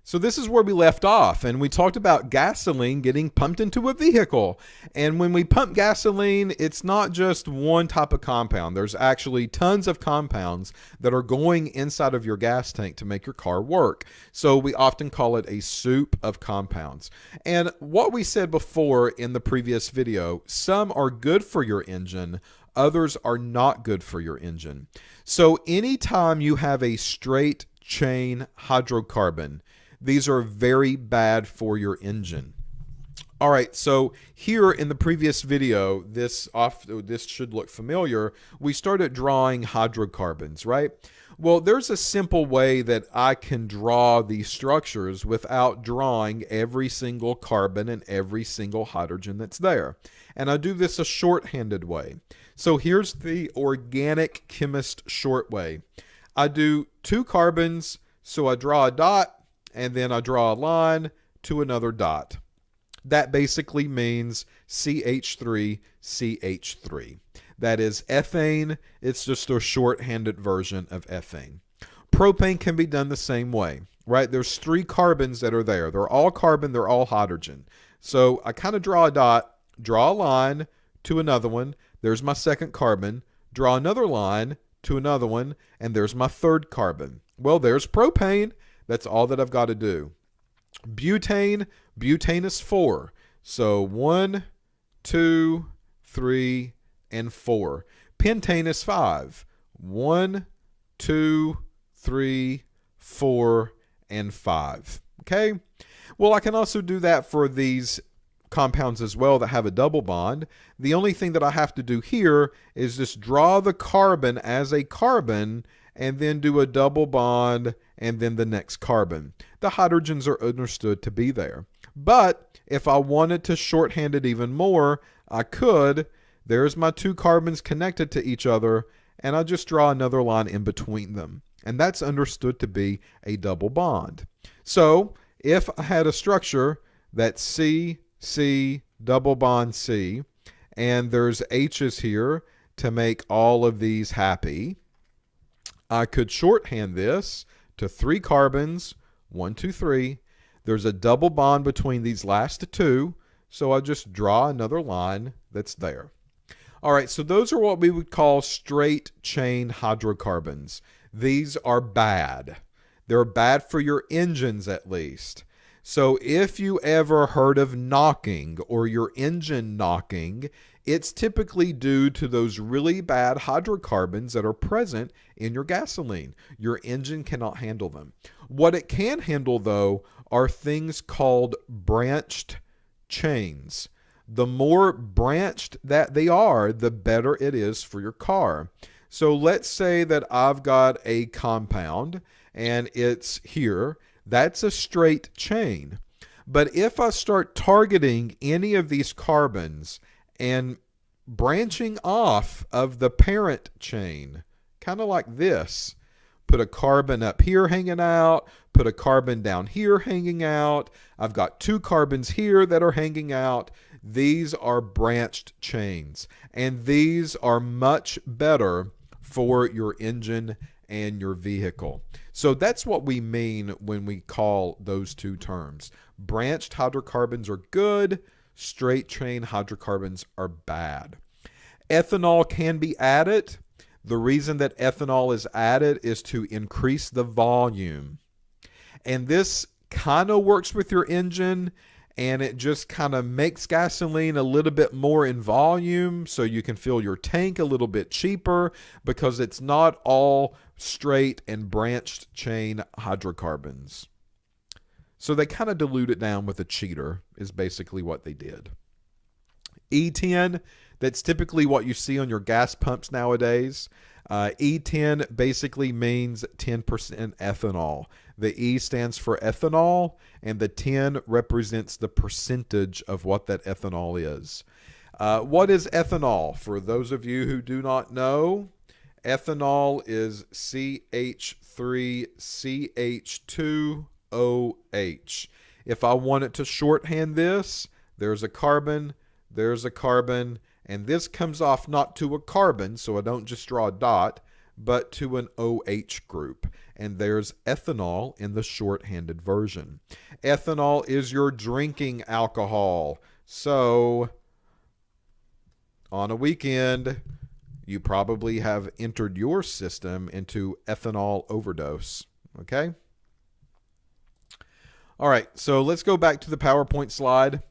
So this is where we left off, and we talked about gasoline getting pumped into a vehicle. And when we pump gasoline, it's not just one type of compound. There's actually tons of compounds that are going inside of your gas tank to make your car work. So we often call it a soup of compounds. And what we said before in the previous video, some are good for your engine, others are not good for your engine. So anytime you have a straight chain hydrocarbon, these are very bad for your engine. All right, so here in the previous video, this should look familiar. We started drawing hydrocarbons, right? Well, there's a simple way that I can draw these structures without drawing every single carbon and every single hydrogen that's there. And I do this a shorthanded way. So here's the organic chemist short way. I do 2 carbons, so I draw a dot, and then I draw a line to another dot. That basically means CH3CH3. That is ethane. It's just a shorthanded version of ethane. Propane can be done the same way, right? There's 3 carbons that are there. They're all carbon, they're all hydrogen. So I kind of draw a dot, draw a line to another one. There's my second carbon. Draw another line to another one, and there's my third carbon. Well, there's propane. That's all that I've got to do. Butane is 4. So 1, 2, 3, and 4. Pentane is 5. 1, 2, 3, 4, and 5. Okay? Well, I can also do that for these compounds as well that have a double bond. The only thing that I have to do here is just draw the carbon as a carbon and then do a double bond and then the next carbon. The hydrogens are understood to be there. But if I wanted to shorthand it even more, I could. There's my 2 carbons connected to each other, and I just draw another line in between them. And that's understood to be a double bond. So if I had a structure that's C, C, double bond C, and there's H's here to make all of these happy, I could shorthand this to 3 carbons, 1, 2, 3. There's a double bond between these last 2, so I just draw another line that's there. All right, so those are what we would call straight chain hydrocarbons. These are bad. They're bad for your engines at least. So if you ever heard of knocking or your engine knocking, it's typically due to those really bad hydrocarbons that are present in your gasoline. Your engine cannot handle them. What it can handle, though, are things called branched chains. The more branched that they are, the better it is for your car. So let's say that I've got a compound and it's here. That's a straight chain. But if I start targeting any of these carbons and branching off of the parent chain, kind of like this, put a carbon up here hanging out, put a carbon down here hanging out, I've got 2 carbons here that are hanging out. These are branched chains, and these are much better for your engine and your vehicle. So that's what we mean when we call those 2 terms. Branched hydrocarbons are good, straight chain hydrocarbons are bad. Ethanol can be added. The reason that ethanol is added is to increase the volume. And this kind of works with your engine, and it just kind of makes gasoline a little bit more in volume so you can fill your tank a little bit cheaper because it's not all straight and branched chain hydrocarbons. So they kind of dilute it down with a cheater is basically what they did. E10, that's typically what you see on your gas pumps nowadays. E10 basically means 10% ethanol. The E stands for ethanol, and the 10 represents the percentage of what that ethanol is. What is ethanol? For those of you who do not know, ethanol is CH3CH2OH. If I wanted to shorthand this, there's a carbon, and this comes off not to a carbon, so I don't just draw a dot, but to an OH group. and there's ethanol in the shorthanded version. Ethanol is your drinking alcohol. So on a weekend, you probably have entered your system into ethanol overdose. Okay? All right, so let's go back to the PowerPoint slide.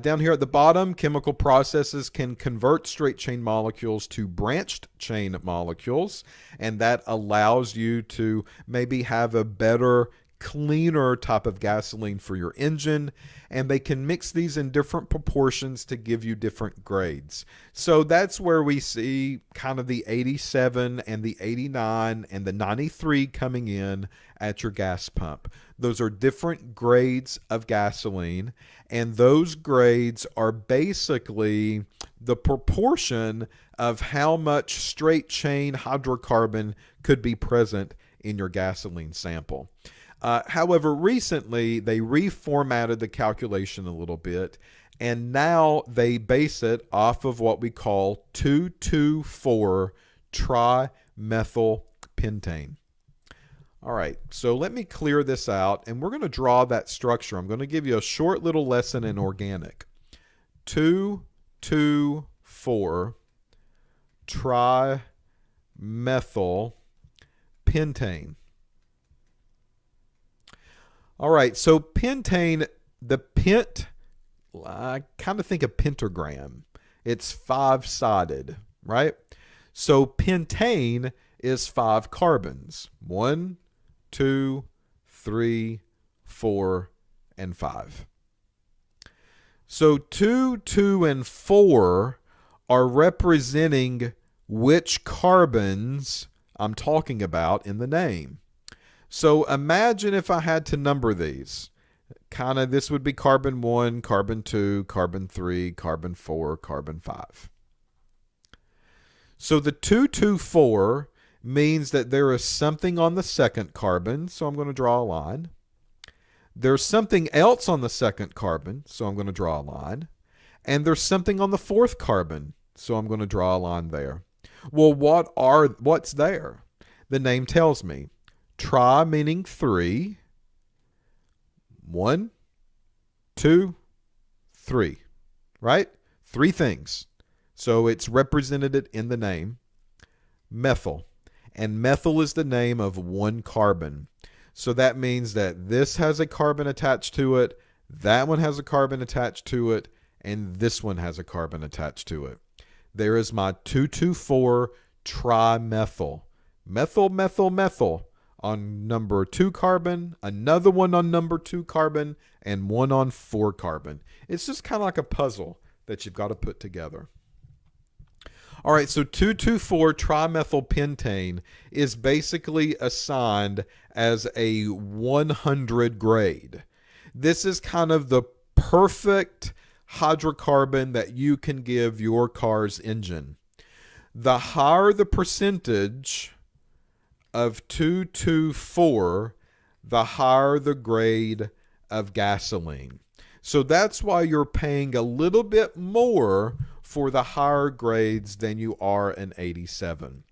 Down here at the bottom, chemical processes can convert straight chain molecules to branched chain molecules, and that allows you to maybe have a better, cleaner type of gasoline for your engine, and they can mix these in different proportions to give you different grades. So that's where we see kind of the 87 and the 89 and the 93 coming in at your gas pump. Those are different grades of gasoline, and those grades are basically the proportion of how much straight chain hydrocarbon could be present in your gasoline sample. However, recently they reformatted the calculation a little bit, and now they base it off of what we call 2,2,4 trimethyl pentane. All right, so let me clear this out, and we're going to draw that structure. I'm going to give you a short little lesson in organic. 2,2,4 trimethyl pentane. All right, so pentane, the pent, I kind of think of pentagram. It's 5-sided, right? So pentane is 5 carbons. 1, 2, 3, 4, and 5. So 2, 2, and 4 are representing which carbons I'm talking about in the name. So imagine if I had to number these. This would be carbon 1, carbon 2, carbon 3, carbon 4, carbon 5. So the 2,2,4 means that there is something on the second carbon, so I'm going to draw a line. There's something else on the second carbon, so I'm going to draw a line. And there's something on the fourth carbon, so I'm going to draw a line there. Well, what's there? The name tells me. Tri meaning 3. 1, 2, 3. Right? 3 things. So it's represented in the name. Methyl. And methyl is the name of 1 carbon. So that means that this has a carbon attached to it, that one has a carbon attached to it, and this one has a carbon attached to it. There is my 2,2,4 trimethyl. Methyl, methyl, methyl on number 2 carbon, another one on number 2 carbon, and one on 4 carbon. It's just kind of like a puzzle that you've got to put together. All right, so 2,2,4 trimethyl pentane is basically assigned as a 100 grade. This is kind of the perfect hydrocarbon that you can give your car's engine. The higher the percentage of 2,2,4, the higher the grade of gasoline. So that's why you're paying a little bit more for the higher grades than you are an 87.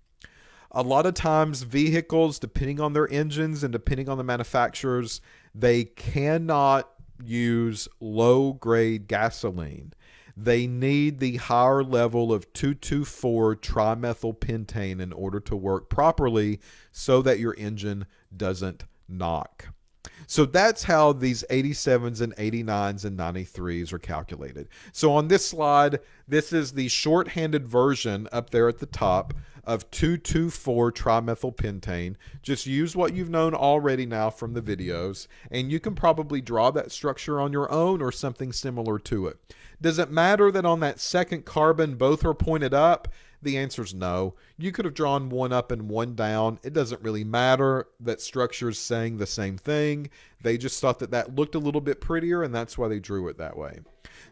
A lot of times vehicles, depending on their engines and depending on the manufacturers, they cannot use low-grade gasoline. They need the higher level of 2,2,4 trimethyl pentane in order to work properly so that your engine doesn't knock. So that's how these 87s and 89s and 93s are calculated. So on this slide, this is the shorthanded version up there at the top of 2,2,4 trimethyl pentane. Just use what you've known already now from the videos, and you can probably draw that structure on your own or something similar to it. Does it matter that on that second carbon both are pointed up? The answer is no. You could have drawn one up and one down. It doesn't really matter that structure's saying the same thing. They just thought that that looked a little bit prettier, and that's why they drew it that way.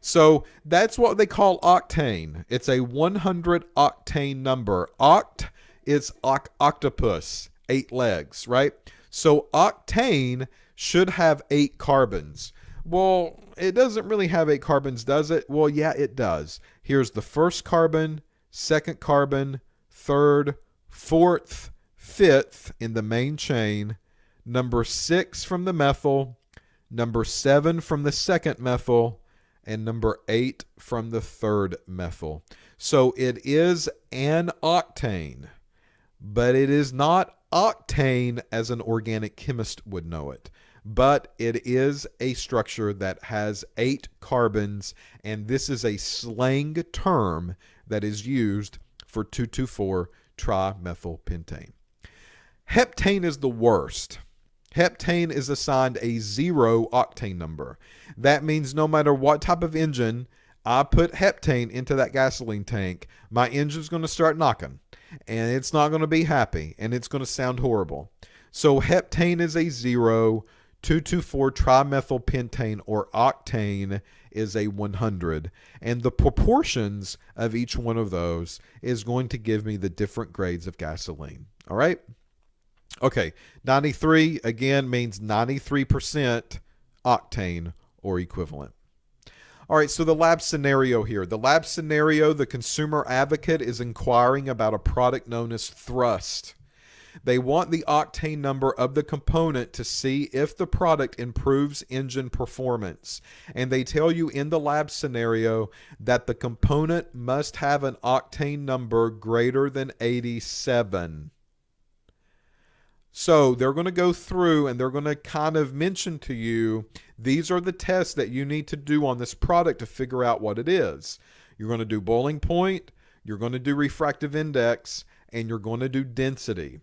So that's what they call octane. It's a 100 octane number. Oct is octopus, 8 legs, right? So octane should have 8 carbons. Well, it doesn't really have 8 carbons, does it? Well, yeah, it does. Here's the first carbon, second carbon, third, fourth, 5th in the main chain, number 6 from the methyl, number 7 from the second methyl, and number 8 from the third methyl. So it is an octane, but it is not octane as an organic chemist would know it. But it is a structure that has 8 carbons, and this is a slang term that is used for 2,2,4-trimethylpentane. Heptane is the worst. Heptane is assigned a 0 octane number. That means no matter what type of engine I put heptane into that gasoline tank, my engine's going to start knocking, and it's not going to be happy, and it's going to sound horrible. So heptane is a 0, 2,2,4-trimethylpentane or octane is a 100, and the proportions of each one of those is going to give me the different grades of gasoline. All right? Okay, 93 again means 93% octane or equivalent. All right, so the lab scenario here. The lab scenario, the consumer advocate is inquiring about a product known as thrust. They want the octane number of the component to see if the product improves engine performance. And they tell you in the lab scenario that the component must have an octane number greater than 87. So they're going to go through and they're going to kind of mention to you, these are the tests that you need to do on this product to figure out what it is. You're going to do boiling point, you're going to do refractive index, and you're going to do density.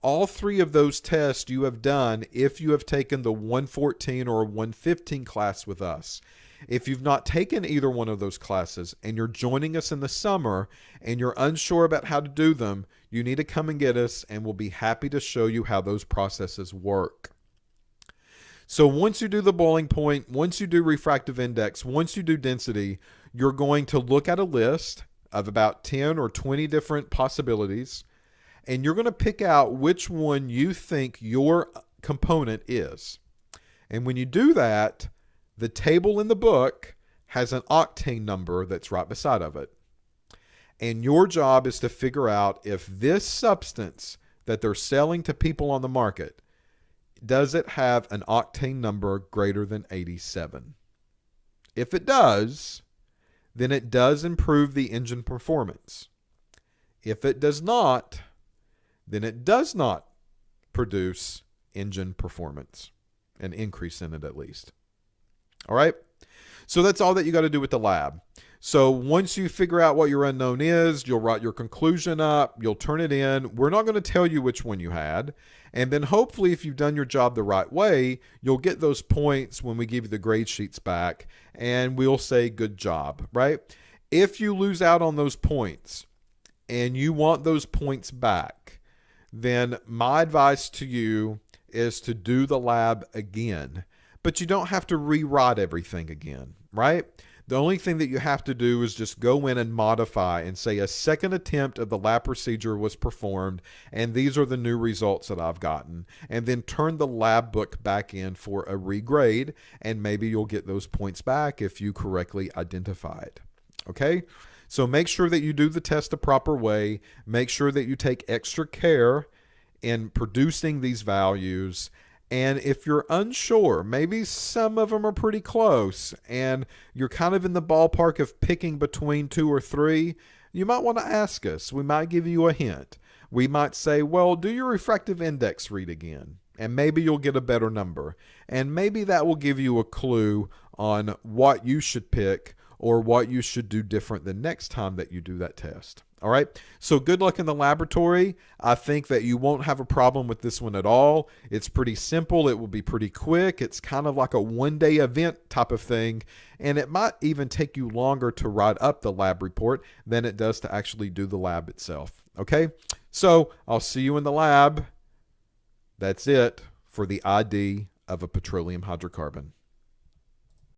All 3 of those tests you have done if you have taken the 114 or 115 class with us. If you've not taken either one of those classes and you're joining us in the summer and you're unsure about how to do them, you need to come and get us, and we'll be happy to show you how those processes work. So once you do the boiling point, once you do refractive index, once you do density, you're going to look at a list of about 10 or 20 different possibilities, and you're going to pick out which one you think your component is. And when you do that, the table in the book has an octane number that's right beside of it. And your job is to figure out if this substance that they're selling to people on the market, does it have an octane number greater than 87? If it does, then it does improve the engine performance. If it does not, then it does not produce engine performance, an increase in it at least. All right? So that's all that you got to do with the lab. So once you figure out what your unknown is, you'll write your conclusion up, you'll turn it in. We're not going to tell you which one you had. And then hopefully if you've done your job the right way, you'll get those points when we give you the grade sheets back, and we'll say good job, right? If you lose out on those points and you want those points back, then my advice to you is to do the lab again. But you don't have to rewrite everything again, right? The only thing that you have to do is just go in and modify and say a second attempt of the lab procedure was performed, and these are the new results that I've gotten. And then turn the lab book back in for a regrade, and maybe you'll get those points back if you correctly identify it. Okay? So make sure that you do the test the proper way. Make sure that you take extra care in producing these values. And if you're unsure, maybe some of them are pretty close and you're kind of in the ballpark of picking between 2 or 3, you might want to ask us. We might give you a hint. We might say, well, do your refractive index read again, and maybe you'll get a better number. And maybe that will give you a clue on what you should pick or what you should do different the next time that you do that test. All right, so good luck in the laboratory. I think that you won't have a problem with this one at all. It's pretty simple. It will be pretty quick. It's kind of like a one-day event type of thing, and it might even take you longer to write up the lab report than it does to actually do the lab itself. Okay, so I'll see you in the lab. That's it for the ID of a petroleum hydrocarbon.